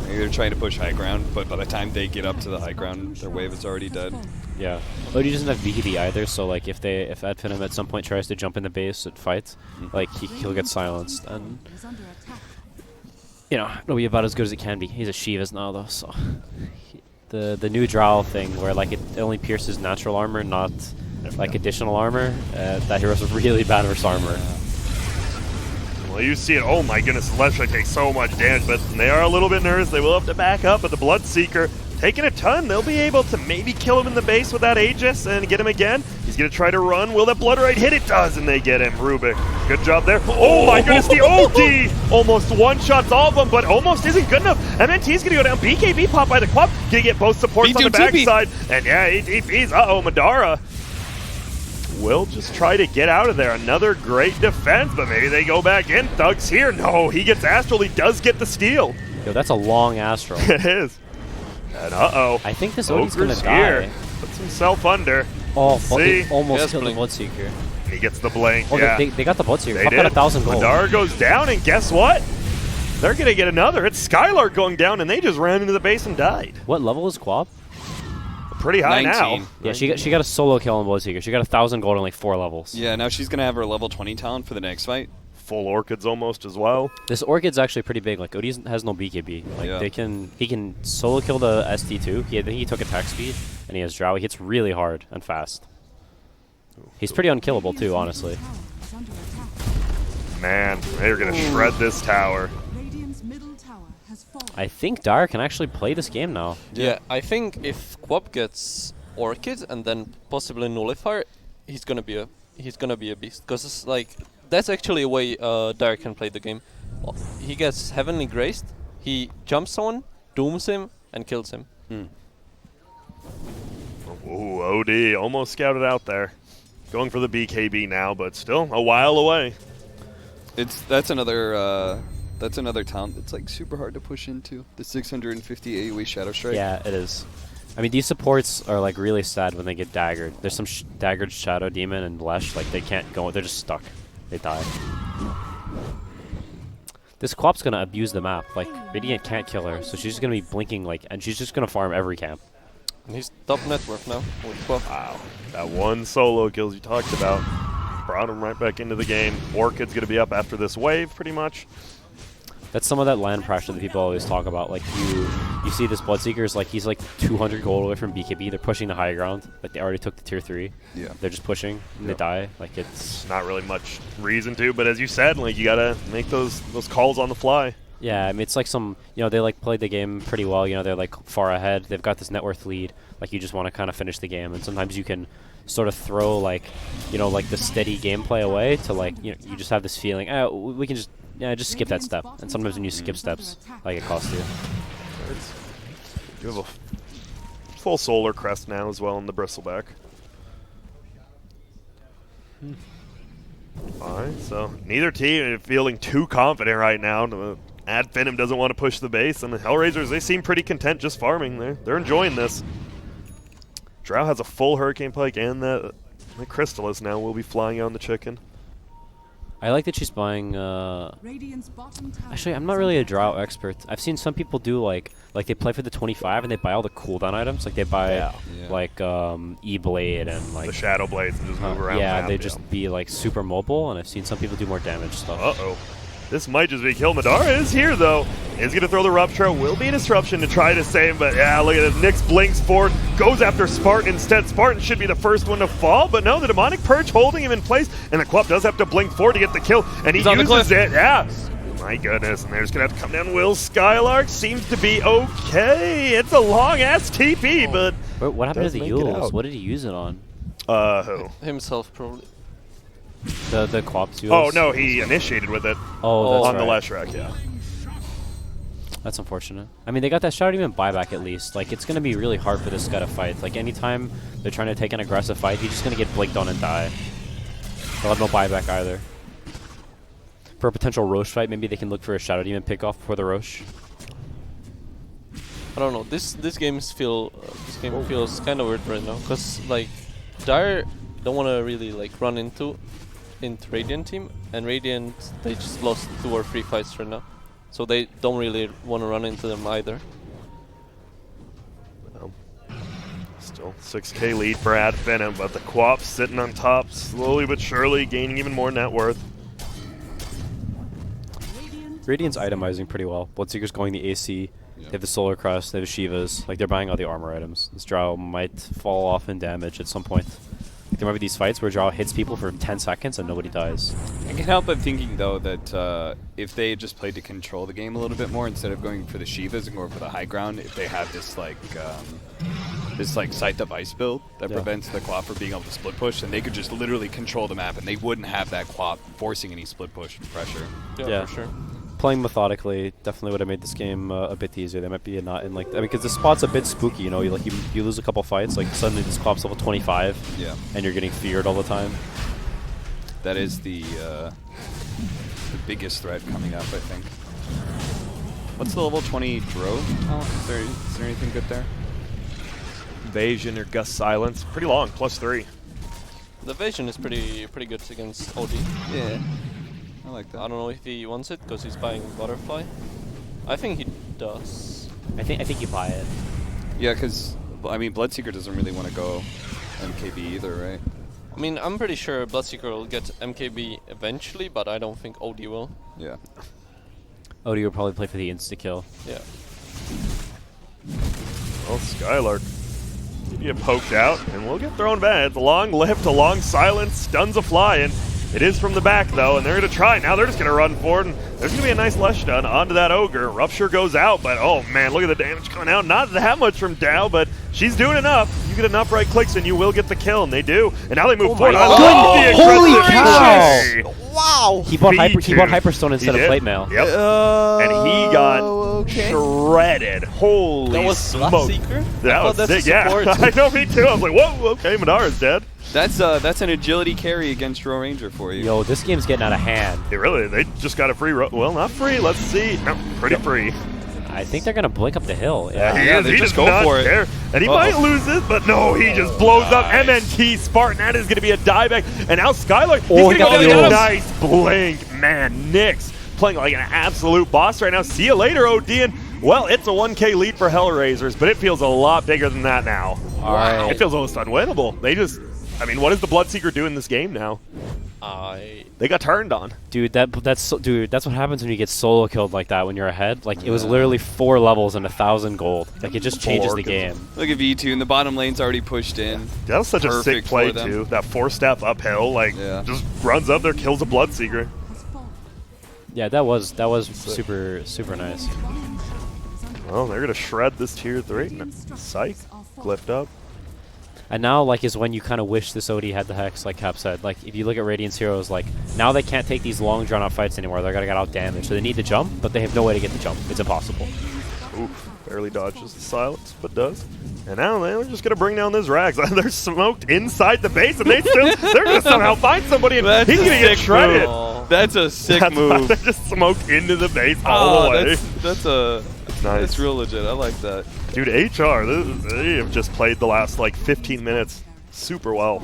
They're trying to push high ground, but by the time they get up to the high ground, their wave is already dead. Yeah. Odie doesn't have BKB either, so like if Finem at some point tries to jump in the base and fight, like he'll get silenced, and Is under attack. you know it'll be about as good as it can be. He's a Shivas now though, so the new Drow thing where like it only pierces natural armor, not like additional armor. That hero's really bad versus armor. Well, you see it. Oh my goodness, Lesha takes so much damage, but they are a little bit nervous. They will have to back up, but the Bloodseeker taking a ton. They'll be able to maybe kill him in the base with that Aegis and get him again. He's going to try to run. Will that Blood Right hit? It does, and they get him. Rubik, good job there. Oh my goodness, the OD! Almost one-shots all of them, but almost isn't good enough. MNT is going to go down. BKB pop by the Quap. Going to get both supports on the backside. And yeah, he's uh-oh, Madara will just try to get out of there. Another great defense, but maybe they go back in. Thug's here. No, he gets Astral. He does get the steal. Yo, that's a long Astral. It is. And uh-oh. I think this Odie's gonna Ogre's die. here. Puts himself under. Oh, See? it almost Yes, killed the Blink. Bloodseeker. He gets the blink. Oh, yeah. they got the Bloodseeker. They Pop did. got 1,000 gold. Madara goes down, and guess what? They're going to get another. It's Skylark going down, and they just ran into the base and died. What level is Quab? Pretty high 19. now. Yeah, she got a solo kill on Bloodseeker. She got 1,000 gold in like 4 levels. Yeah, now she's gonna have her level 20 talent for the next fight. Full Orchids almost as well. This Orchid's actually pretty big. Like Odie has no BKB. Like Yeah. he can solo kill the ST2. I think he took attack speed, and he has Drow. He hits really hard and fast. He's pretty unkillable too, honestly. Tower is under attack. Man, they're going to shred this tower. Radiant's middle tower has fallen. I think Dire can actually play this game now. Yeah, I think if Quap gets Orchid and then possibly Nullifier, he's gonna be a beast. Because it's like that's actually a way Dire can play the game. He gets Heavenly Graced, he jumps someone, dooms him, and kills him. Ooh, OD almost scouted out there. Going for the BKB now, but still a while away. That's another talent that's like super hard to push into. The 650 AoE Shadow Strike. Yeah, it is. I mean, these supports are like really sad when they get daggered. There's some daggered Shadow Demon and Lesh, like they can't go. They're just stuck. They die. This Quap's gonna abuse the map. Like Radiant can't kill her, so she's just gonna be blinking like, and she's just gonna farm every camp. And he's top net worth now with Quap. Wow. That one solo kills you talked about brought him right back into the game. Orchid's going to be up after this wave, pretty much. That's some of that land pressure that people always talk about. Like you see this Bloodseeker's like he's like 200 gold away from BKB. They're pushing the high ground. Like they already took the tier 3. Yeah. They're just pushing and they die. Like it's Not really much reason to, but as you said, like you got to make those calls on the fly. yeah. I mean it's like some they like played the game pretty well. They're like far ahead. They've got this net worth lead. Like you just want to kind of finish the game, and sometimes you can sort of throw like like the steady gameplay away to like you just have this feeling we can just skip that step, and sometimes when you skip steps like it costs you. You have a full solar crest now as well in the bristleback. Alright, so neither team is feeling too confident right now. Ad Finem doesn't want to push the base, and the HellRaisers, they seem pretty content just farming there. They're enjoying this. Drow has a full Hurricane Pike, and the Crystallis now will be flying out on the chicken. I like that she's buying. Radiant's bottom tower Actually, I'm is not under really a attack. Drow expert. I've seen some people do like they play for the 25 and they buy all the cooldown items. Like they buy Yeah. like E-Blade and like The Shadow Blades and just move around. yeah, the map, they just be like super mobile. And I've seen some people do more damage stuff. Uh-oh. This might just be kill. Madara is here, though. Is going to throw the Rupture. Will be a disruption to try to save, but yeah, look at this. Nyx blinks forward, goes after Spartan instead. Spartan should be the first one to fall, but no, the Demonic Purge holding him in place, and the Quap does have to blink forward to get the kill, and he He's on the uses cliff. it. Yeah. My goodness, and they're just going to have to come down. Will Skylark seems to be okay. It's a long-ass TP, but... What happened Does to the make it Yules? out. What did he use it on? Who? Himself probably. The Quap's Yules? Oh, no, he initiated with it Oh, that's on the right. Leshrac, yeah. That's unfortunate. I mean, they got that Shadow Demon buyback at least. Like, it's going to be really hard for this guy to fight. Like, anytime they're trying to take an aggressive fight, he's just going to get blinked on and die. They'll have no buyback either. For a potential Roche fight, maybe they can look for a Shadow Demon pick off before the Roche. I don't know. This game feels kind of weird right now, cause like Dire don't want to really like run into Radiant team, and Radiant they just lost 2 or 3 fights right now, so they don't really want to run into them either. Well, still 6K lead for Finem, but the Quap sitting on top, slowly but surely gaining even more net worth. Radiant's itemizing pretty well. Bloodseeker's going the AC. They have the Solar Crest, they have Shivas. Like, they're buying all the armor items. This Drow might fall off in damage at some point. Like, there might be these fights where Drow hits people for 10 seconds and nobody dies. I can't help but thinking, though, that if they just played to control the game a little bit more instead of going for the Shivas and going for the high ground, if they have this, like Scythe of Ice build that prevents the Quap from being able to split push, and they could just literally control the map, and they wouldn't have that Quap forcing any split push pressure. Yeah, for sure. Playing methodically definitely would have made this game a bit easier. There might be a not in like, I mean, because the spot's a bit spooky, you know. You lose a couple fights, like suddenly this Quap's level 25, and you're getting feared all the time. That is the biggest threat coming up, I think. What's the level 20 Drove? Oh, is there anything good there? Invasion or Gust Silence, pretty long, +3. The Evasion is pretty good against OD. Yeah. I like that. I don't know if he wants it because he's buying Butterfly. I think he does. I think you buy it. Yeah, because, I mean, Bloodseeker doesn't really want to go MKB either, right? I mean, I'm pretty sure Bloodseeker will get MKB eventually, but I don't think OD will. Yeah. OD will probably play for the insta-kill. Yeah. Well, Skylark, you get poked out, and we'll get thrown back. It's a long lift, a long silence, stuns a flying. It is from the back, though, and they're going to try. Now they're just going to run forward, and there's going to be a nice Lush stun onto that Ogre. Rupture goes out, but oh man, look at the damage coming out. Not that much from Dow, but she's doing enough. You get enough right clicks, and you will get the kill, and they do. And now they move forward. I love the Holy aggressive cow! play. Wow! He bought V2. Hyperstone instead of Plate Mail. Yep. And he got shredded. Holy That was smoke. Bloodseeker? That I was thought that's sick. a Yeah, support. I know, me too. I was like, whoa, okay, Madara's dead. That's an agility carry against Row Ranger for you. Yo, this game's getting out of hand. They just got a free well, not free, let's see. No, pretty free. I think they're gonna blink up the hill. Yeah, Yeah. he they does just go not for it. care. And he might lose it, but no, he just blows up MNT Spartan. That is going to be a dieback. And now Skylar, he's going to got go the get a ult. nice blink. Man, Nyx playing like an absolute boss right now. See you later, Odean. Well, it's a 1K lead for HellRaisers, but it feels a lot bigger than that now. All right. It feels almost unwinnable. I mean, what does the Bloodseeker do in this game now? They got turned on. Dude, that's what happens when you get solo killed like that when you're ahead. Like, it was literally 4 levels and 1,000 gold. Like, it just changes the game. Look at V2, and the bottom lane's already pushed in. That was such a sick Perfect play, for them. too. That 4-step uphill, just runs up there, kills a Bloodseeker. Yeah, that was super nice. Well, they're going to shred this tier 3. Psych. Glyphed up. And now, like, is when you kind of wish this OD had the Hex, like Cap said. Like, if you look at Radiant's heroes, like, now they can't take these long, drawn-out fights anymore. They're going to get out damage. So they need the jump, but they have no way to get the jump. It's impossible. Oof, barely dodges the silence, but does. And now they're just going to bring down this Rags. They're smoked inside the base, and they're going to somehow find somebody, and he's going to get shredded. That's a sick That's why move. they're just smoked into the base all the way. That's Nice. real legit. I like that. Dude, HR, they have just played the last, 15 minutes super well.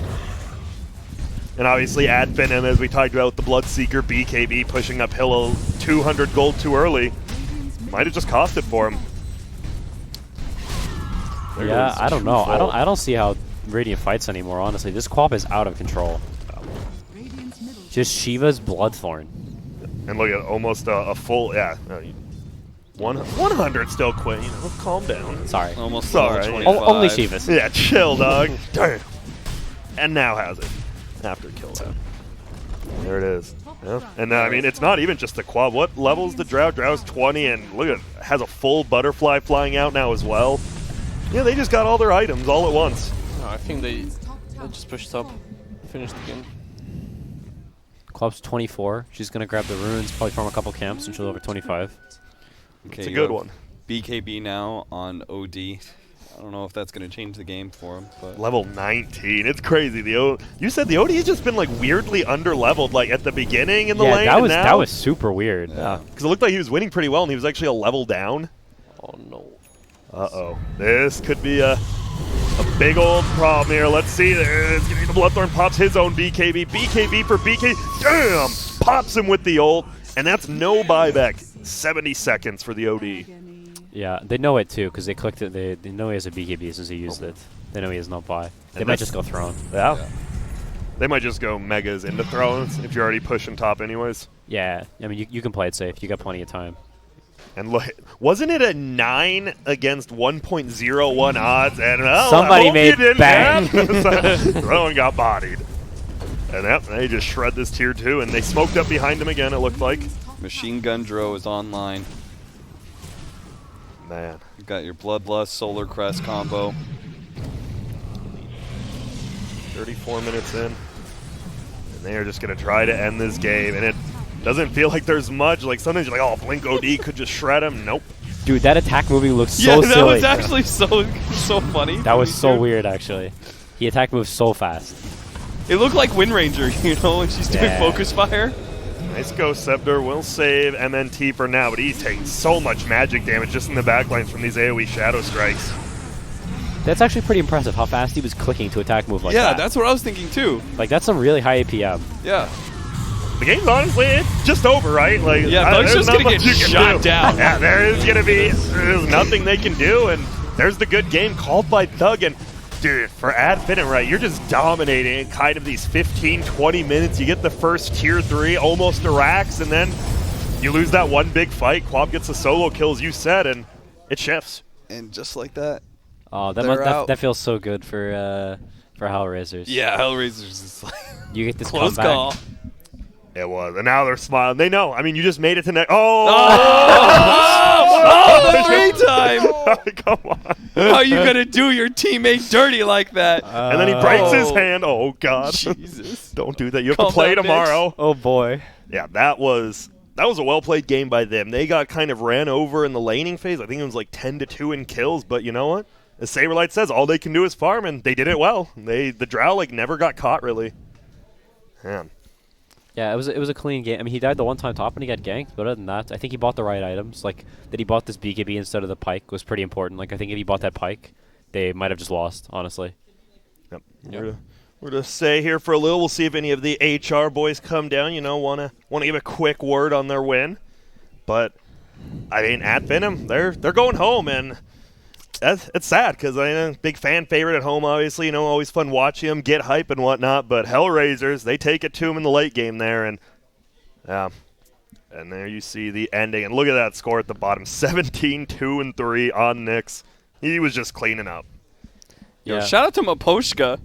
And obviously, Finem, as we talked about, the Bloodseeker, BKB pushing uphill 200 gold too early. Might have just cost it for him. There Yeah, goes I don't know. True Fall. I don't see how Radiant fights anymore, honestly. This Quap is out of control. Just Shiva's Bloodthorn. And look at almost a full, 100 still quit. Calm down. Sorry. Almost Sorry. level Oh, 25. Only Shiva's. Yeah, chill, dog. Damn. And now has it after kill that. There it is. Yeah. And I mean, it's not even just the quad. What level's the Drow? Drow's 20, and look at has a full butterfly flying out now as well. Yeah, they just got all their items all at once. No, I think they just pushed up, finished the game. Quap's 24. She's going to grab the runes, probably farm a couple camps, and she'll over 25. Okay, It's a you good have one. BKB now on OD. I don't know if that's going to change the game for him, but Level 19. It's crazy. You said the OD has just been like weirdly underleveled, like at the beginning in the lane. that and was now, that was super weird. Yeah. because it looked like he was winning pretty well, and he was actually a level down. Oh no. Uh-oh. This could be a big old problem here. Let's see. There's getting the Bloodthorn pops his own BKB. BKB for BK. Damn! Pops him with the ult. And that's no buyback. 70 seconds for the OD. Agony. Yeah, they know it too because they clicked it. They know he has a BKB since he used it. They know he has no buy. They And might that's- just go throne. Yeah. Yeah. They might just go megas into thrones if you're already pushing top anyways. Yeah, I mean you can play it safe. You got plenty of time. And look, wasn't it a 9 against 1.01 odds? And well, Somebody I hope made you didn't bang. have. Throne got bodied. And yep, they just shred this tier 2, and they smoked up behind him again, it looked like. Machine Gun Dro is online. Man. You got your Bloodlust Solar Crest combo. 34 minutes in. And they are just going to try to end this game. And it doesn't feel like there's much. Like sometimes you're like, oh, Blink OD could just shred him. Nope. Dude, that attack moving looks yeah, so that silly. was actually so funny. That was so Dude. weird, actually. He attack moves so fast. It looked like Wind Ranger, you know, when she's doing Yeah. Focus Fire. Nice go, Scepter. Will save MNT for now, but he's taking so much magic damage just in the backlines from these AoE Shadow Strikes. That's actually pretty impressive how fast he was clicking to attack move like yeah, that. that's what I was thinking too. Like, that's some really high APM. Yeah. The game's honestly it's just over, right? Like, Yeah, Thug's there's just not gonna much get you can shot do. down. Yeah, there's nothing they can do, and there's the good game called by Thug. And dude, for Finem, right, you're just dominating in kind of these 15, 20 minutes. You get the first tier 3, almost to racks, and then you lose that one big fight. Quab gets the solo kills, you said, and it shifts. And just like that. Oh, They're out. that feels so good for HellRaisers. Yeah, HellRaisers is like You get this close comeback. call. It was, and now they're smiling. They know. I mean, you just made it to next. Oh, the 3 time! Come on. How are you gonna do your teammate dirty like that? And then he breaks his Oh. hand. Oh, God. Jesus. Don't do that. You have Calm to play down, bitch. tomorrow. Oh, boy. Yeah, that was a well-played game by them. They got kind of ran over in the laning phase. I think it was like 10-2 in kills, but you know what? As Saberlight says, all they can do is farm, and they did it well. The Drow like never got caught, really. Man. Yeah, it was a clean game. I mean, he died the one time top and he got ganked, but other than that, I think he bought the right items. Like, that he bought this BKB instead of the Pike was pretty important. Like, I think if he bought that Pike, they might have just lost, honestly. Yep. We're to stay here for a little. We'll see if any of the HR boys come down. You know, wanna give a quick word on their win. But I mean, at Finem, they're going home, and it's sad because I'm a big fan favorite at home. Obviously, you know, always fun watching them get hype and whatnot. But HellRaisers, they take it to them in the late game there, and and there you see the ending. And look at that score at the bottom: 17-2-3 on Nyx. He was just cleaning up. Yo, Yeah. shout out to Maposhka.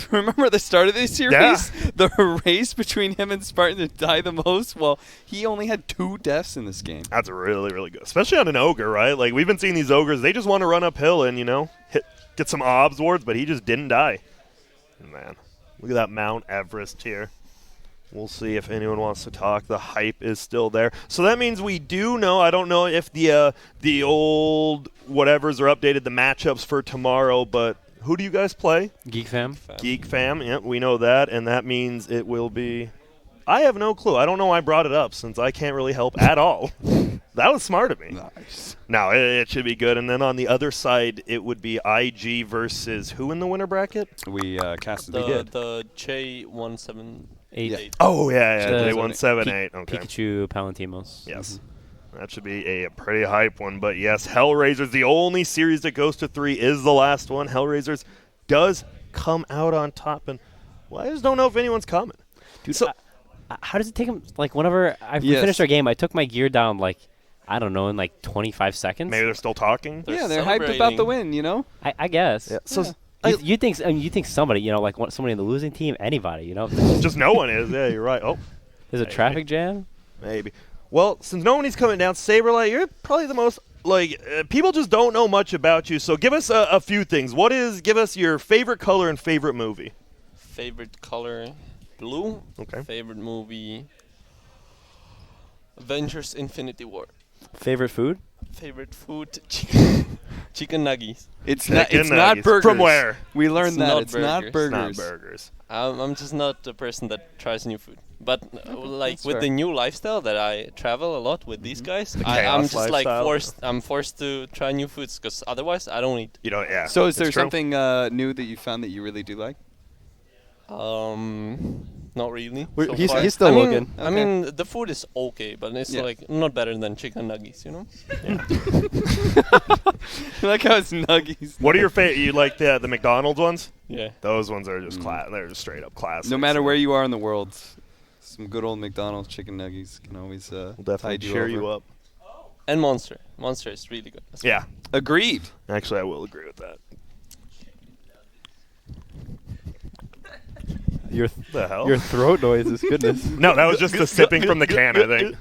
Remember the start of this series? Yeah. The race between him and Spartan to die the most? Well, he only had 2 deaths in this game. That's really, really good. Especially on an ogre, right? Like, we've been seeing these ogres, they just want to run uphill and, you know, get some obs wards, but he just didn't die. Man, look at that Mount Everest here. We'll see if anyone wants to talk. The hype is still there. So that means we do know, I don't know if the old whatevers are updated, the matchups for tomorrow, but who do you guys play? Geek fam? Geek Fam, yep, we know that, and that means it will be... I have no clue. I don't know why I brought it up, since I can't really help at all. That was smart of me. Nice. No, it should be good. And then on the other side, it would be IG versus who in the winner bracket? We casted The J178. Eight. Yeah. Oh, yeah, So- J178. Okay. Pikachu Palantimos. Yes. That should be a pretty hype one. But yes, HellRaisers, the only series that goes to 3 is the last one. HellRaisers does come out on top. And, well, I just don't know if anyone's coming. Dude, So- how does it take him? Like, whenever we Yes. finished our game, I took my gear down, like, I don't know, in like 25 seconds. Maybe they're still talking. They're Yeah, they're hyped about the celebrating. win, you know? I guess. So Yeah. You think somebody, you know, like somebody in the losing team, anybody, you know? just no one is. Yeah, you're right. Oh, There's a Maybe. traffic jam. maybe. Well, since no one is coming down, Saberlight, you're probably the most, people just don't know much about you. So give us a few things. Give us your favorite color and favorite movie. Favorite color, blue. Okay. Favorite movie, Avengers: Infinity War. Favorite food? Favorite food? Chicken nuggets. It's Chicken not. It's not nuggets. burgers. From where? We learned It's that not it's not burgers. burgers. Not burgers. I'm just not the person that tries new food. But like that's with fair. the new lifestyle that I travel a lot with these guys, I'm chaos just like lifestyle. I'm forced to try new foods because otherwise I don't eat. You know, yeah. So is it's there true. something new that you found that you really do like? Not really. We're- so he's- far. he's still I mean, looking. I mean, the food is okay, but it's Yeah. like not better than chicken nuggets, you know? I like how it's nuggies. What are your favorite? You like the McDonald's ones? Yeah. Those ones are just they're just straight up classics. No matter where you are in the world, some good old McDonald's chicken nuggies can always We'll definitely tide you cheer over. you up. And Monster. Monster is really good. as well. Yeah, Agreed. actually, I will agree with that. Your The hell? your throat noises, goodness. No, that was just the sipping from the can, I think.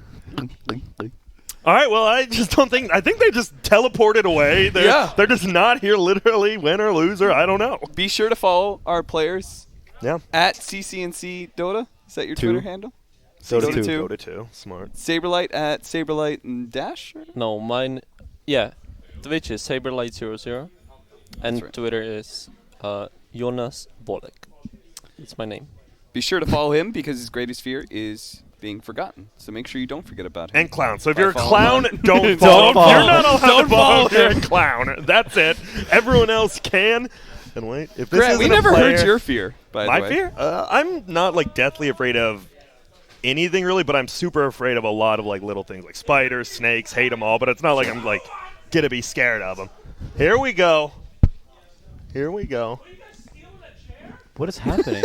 All right, well, I just don't think. I think they just teleported away. They're just not here, literally, win or lose, or I don't know. Be sure to follow our players Yeah. at CCNC Dota. Is that your Two. Twitter handle? Dota Dota 2. 2. Dota 2. Smart. Saberlight at Saberlight and Dash. Or? No, mine. Yeah. Twitch is SaberLight00. And That's right. Twitter is Jonas Bolek. That's my name. Be sure to follow him because his greatest fear is being forgotten. So make sure you don't forget about him. And clown. So if By you're a following clown, him. don't follow. follow. You're not allowed Don't to follow. follow If you're a him. clown. That's it. Everyone else can. And wait, if this Grant, we isn't a never heard player- your fear, by My the way. fear? I'm not like deathly afraid of anything really, but I'm super afraid of a lot of like little things like spiders, snakes, hate them all. But it's not like I'm like gonna be scared of them. Here we go. Here we go. What is happening?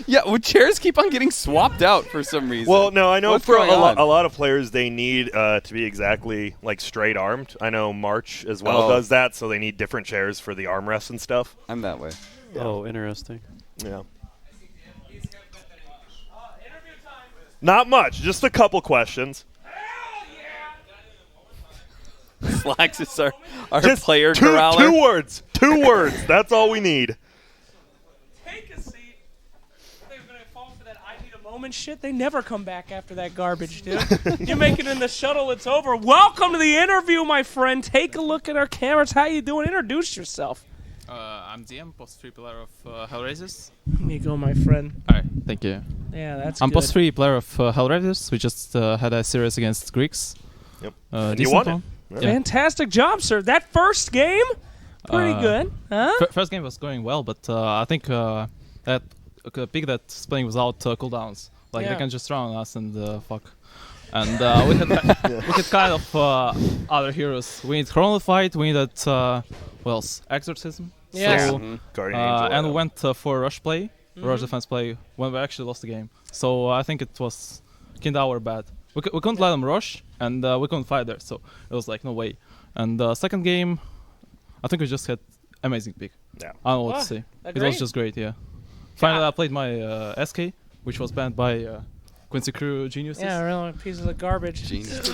Yeah, well, chairs keep on getting swapped out for some reason. Well, no, I know What's for going a on? lot of players they need to be exactly like straight armed. I know March as well Oh. does that, so they need different chairs for the armrests and stuff. I'm that way. Oh, interesting. Yeah. Not much, just a couple questions. Slacks is our Just player two corraller. words. 2 words. That's all we need. Take a seat. They're gonna fall for that I need a moment shit. They never come back after that garbage, dude. You make it in the shuttle, it's over. Welcome to the interview, my friend. Take a look at our cameras. How you doing? Introduce yourself. I'm DM, post 3 player of HellRaisers. Here you go, my friend. Alright, thank you. Yeah, that's I'm good. post 3 player of HellRaisers. We just had a series against Greeks. Yep. Decent you won it. one. Yeah. Fantastic job, sir. That first game, pretty good, huh? First game was going well, but I think that pick that's playing without cooldowns. Like Yeah. they can just run on us and fuck. And we had kind of other heroes. We need Chrono Fight. We needed Exorcism. Yeah. So, Guardian Angel. and we went for rush play, rush defense play when we actually lost the game. So I think it was kinda our bad. We couldn't let them rush, and we couldn't fight there. So it was like no way. And second game, I think we just had amazing pick. Yeah. I don't know what Ah, to say. It agreed. was just great. Yeah. Finally, I played my SK, which was banned by Quincy Crew geniuses. Yeah, really, pieces of garbage. Genius.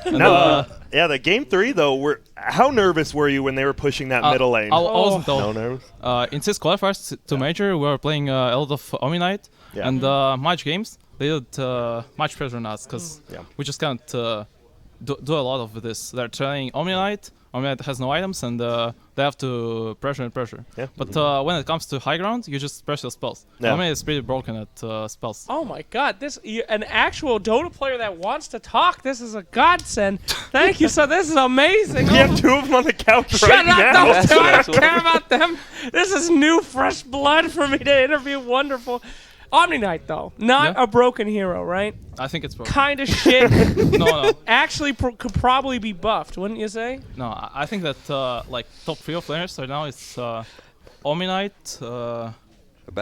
And, No, yeah, the game 3 though. How nervous were you when they were pushing that middle lane? I wasn't No though. nervous. In CIS qualifiers to major, we were playing a lot of Omni Knight Yeah. and match games. They did much pressure on us because Yeah. we just can't do a lot of this. They're trying Omni Knight. Omni Knight has no items and they have to pressure and pressure. Yeah. But when it comes to high ground, you just pressure spells. Yeah. Omni is pretty broken at spells. Oh my God! An actual Dota player that wants to talk. This is a godsend. Thank you, sir. This is amazing. You have 2 of them on the couch Shut right up! now. Those two, I don't care about them. This is new, fresh blood for me to interview. Wonderful. Omni Knight, though, not Yeah. a broken hero, right? I think it's broken. Kind of shit. no. Actually, could probably be buffed, wouldn't you say? No, I think that like top 3 of players right now is Omni Knight, Bad?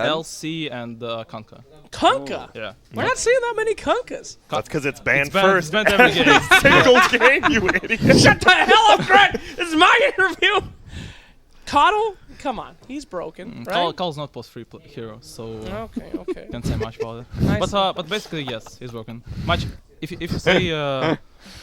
LC, and Kanka. Kunka. Yeah. We're not seeing that many Kunkas. That's because it's banned It's banned- first. it's banned every game. Singles game, you idiot. Shut the hell up, Greg! This is my interview. Coddle, come on, he's broken, right? Call's not post 3 hero, so Okay. can't say much about it. Nice. But basically yes, he's broken. Much if you say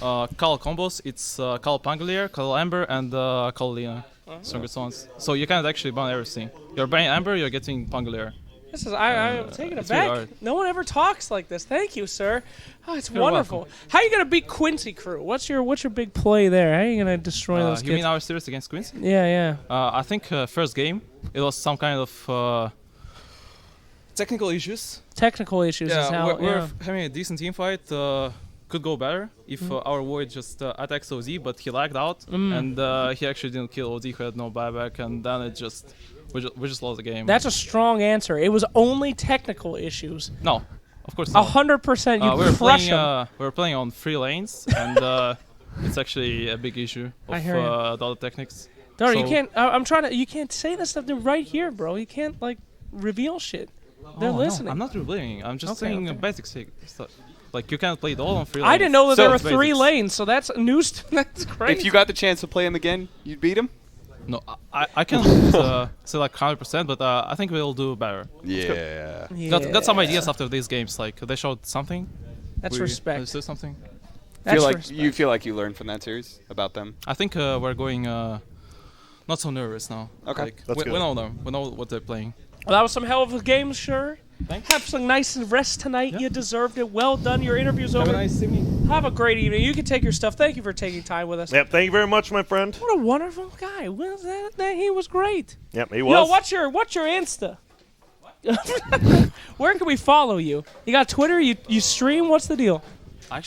Call combos, it's Call Pangolier, Call Amber, and Call Lina. Stronger songs. So you can't actually ban everything. You're banning Amber, you're getting Pangolier. This is I'm taken it's really aback. hard. No one ever talks like this. Thank you, sir. Oh, it's You're wonderful. welcome. How are you gonna beat Quincy Crew? What's your big play there? How are you gonna destroy those You mean kids? our series against Quincy? Yeah. I think first game it was some kind of technical issues. Technical issues is Yeah, how. we're having a decent team fight. Could go better if our ward just attacks OZ, but he lagged out and he actually didn't kill OZ who had no buyback, and then we just lost the game. That's a strong answer. It was only technical issues. No, of course not. 100%. You we crush them. were playing on 3 lanes, and it's actually a big issue of I hear you. Dota techniques. Darn, you so- can't. I'm trying to. You can't say this stuff. They're right here, bro. You can't like reveal shit. They're Oh, listening. No, I'm not revealing. I'm just Okay, saying okay. basic stuff. Like you can't play it all on 3 lanes. I didn't know that So- there were It's 3 basics. lanes, so that's news. That's crazy. If you got the chance to play him again, you'd beat him. No, I can't say like 100%, but I think we'll do better. Yeah. Got some ideas after these games. Like they showed something. That's we respect. understood something. That's Feel like you learned from that series about them. I think we're going not so nervous now. Okay. Like, That's we good. know them. We know what they're playing. Well, that was some hell of a game, sure. Thanks. Have some nice rest tonight. Yeah. You deserved it. Well done. Your interview's Have over. a nice evening. Have a great evening. You can take your stuff. Thank you for taking time with us. Yep, thank you very much, my friend. What a wonderful guy. Was that he was great. Yep, he Yo, was. what's your Insta? Where can we follow you? You got Twitter? You stream? What's the deal? I'm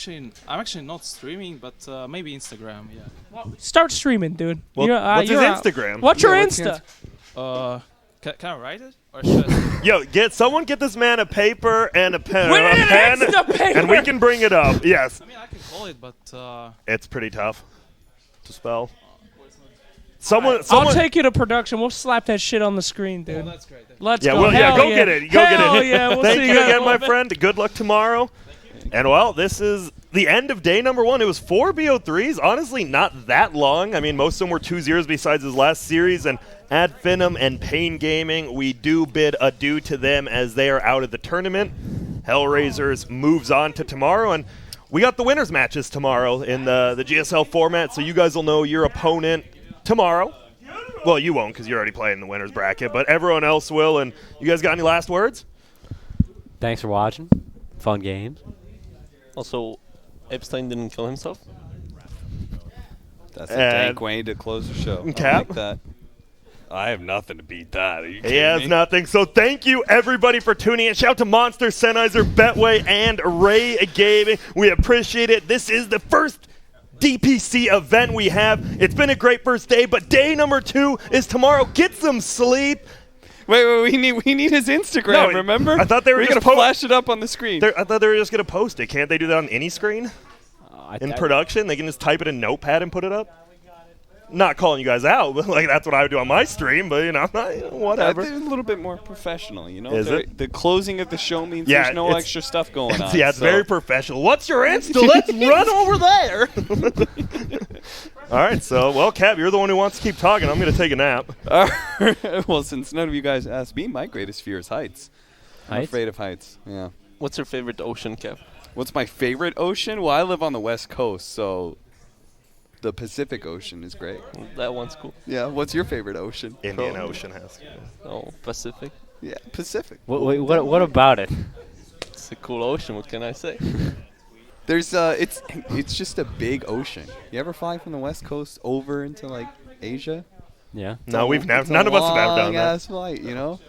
actually not streaming, but maybe Instagram. Yeah. Start streaming, dude. Well, what's his Instagram? What's your Yeah, what's Insta? Can I write it or should? Yo, someone get this man a paper and a pen, We need an Insta paper. and we can bring it up. Yes, I mean, I can call it, but it's pretty tough to spell. I'll Someone. take you to production. We'll slap that shit on the screen, dude. that's great. Let's Yeah, go. well, yeah, Hell go get it. Go Hell get it. yeah. We'll Thank see you guys in a again, my little bit. friend. Good luck tomorrow. And well, this is the end of day number 1. It was 4 BO3s. Honestly, not that long. I mean, most of them were 2-0s besides his last series. And at Finem and Pain Gaming, we do bid adieu to them as they are out of the tournament. HellRaisers moves on to tomorrow. And we got the winners matches tomorrow in the GSL format. So you guys will know your opponent tomorrow. Well, you won't because you're already playing the winners bracket. But everyone else will. And you guys got any last words? Thanks for watching. Fun games. Also, Epstein didn't kill himself. That's a And- dank way to close the show. I Cap? like that. I have nothing to beat that. Are you He kidding has me? nothing. So thank you, everybody, for tuning in. Shout out to Monster, Sennheiser, Betway, and Ray Gaming. We appreciate it. This is the first DPC event we have. It's been a great first day, but day number 2 is tomorrow. Get some sleep. Wait, we need his Instagram. No, remember? I thought they were We're just gonna flash it up on the screen. I thought they were just going to post it. Can't they do that on any screen? In production? They can just type it in Notepad and put it up? Not calling you guys out, but like that's what I would do on my stream, but whatever. They're a little bit more professional, you know. Is They're- it? The closing of the show means Yeah, there's no it's- extra stuff going on. Yeah, it's so- very professional. What's your Insta? Let's run over there. All right, so, well, Cap, you're the one who wants to keep talking. I'm going to take a nap. Well, since none of you guys asked me, my greatest fear is heights. I'm Heights? afraid of heights. Yeah. What's your favorite ocean, Kev? What's my favorite ocean? Well, I live on the West Coast, so the Pacific Ocean is great. That one's cool. Yeah. What's your favorite ocean? Indian Cool. Ocean has. Oh, Pacific. Yeah, Pacific. What about it? It's a cool ocean. What can I say? There's it's just a big ocean. You ever fly from the West Coast over into like Asia? Yeah. No, we've never. It's a None of us have ever done long that. ass flight, you know.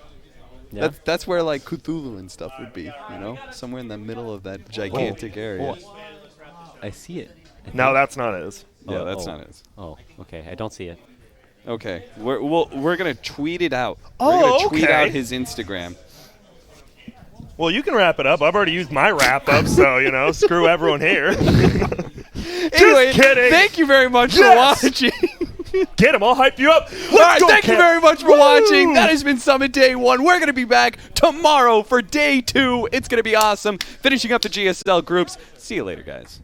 Yeah. That's where like Cthulhu and stuff would be, you know, somewhere in the middle of that gigantic area. I see it. No, that's not his. Yeah, that's not it. Oh, okay. I don't see it. Okay, we're gonna tweet it out. Oh, we're gonna tweet okay. out his Instagram. Well, you can wrap it up. I've already used my wrap up, so, screw everyone here. Anyway, kidding. thank you very much Yes. for watching. Get him. I'll hype you up. Let's All right, go, thank you Cap. very much for Woo! watching. That has been Summit Day 1. We're going to be back tomorrow for Day 2. It's going to be awesome. Finishing up the GSL groups. See you later, guys.